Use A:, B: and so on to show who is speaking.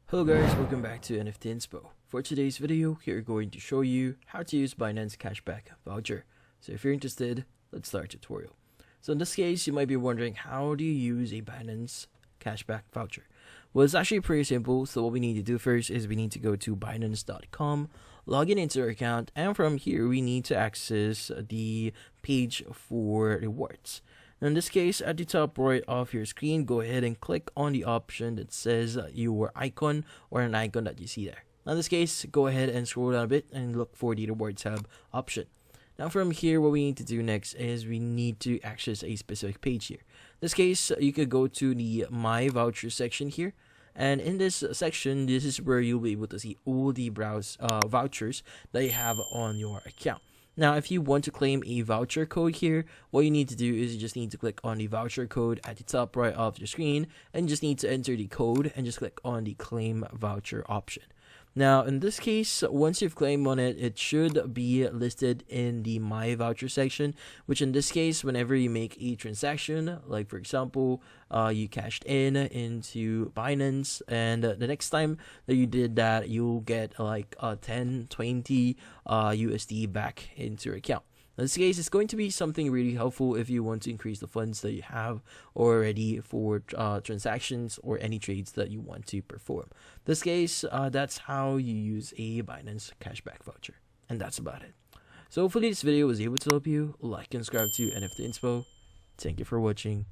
A: Hello guys, welcome back to NFT Inspo. For today's video, we're going to show you how to use Binance Cashback Voucher. So if you're interested, let's start the tutorial. So in this case, you might be wondering, how do you use a Binance Cashback Voucher? Well, it's actually pretty simple. So what we need to do first is we need to go to Binance.com, log in into our account, and from here we need to access the page for rewards. In this case, at the top right of your screen, go ahead and click on the option that says your icon or an icon that you see there. In this case, go ahead and scroll down a bit and look for the reward tab option. Now from here, what we need to do next is we need to access a specific page here. In this case, you could go to the My Voucher section here. And in this section, this is where you'll be able to see all the vouchers that you have on your account. Now, if you want to claim a voucher code here, what you need to do is you just need to click on the voucher code at the top right of your screen and just need to enter the code and just click on the claim voucher option. Now, in this case, once you've claimed on it, it should be listed in the My Voucher section, which in this case, whenever you make a transaction, like for example, you cashed into Binance, and the next time that you did that, you'll get like 10, 20 USD back into your account. In this case, it's going to be something really helpful if you want to increase the funds that you have already for transactions or any trades that you want to perform. In this case, that's how you use a Binance Cashback Voucher. And that's about it. So hopefully this video was able to help you. Like and subscribe to NFT Inspo. Thank you for watching.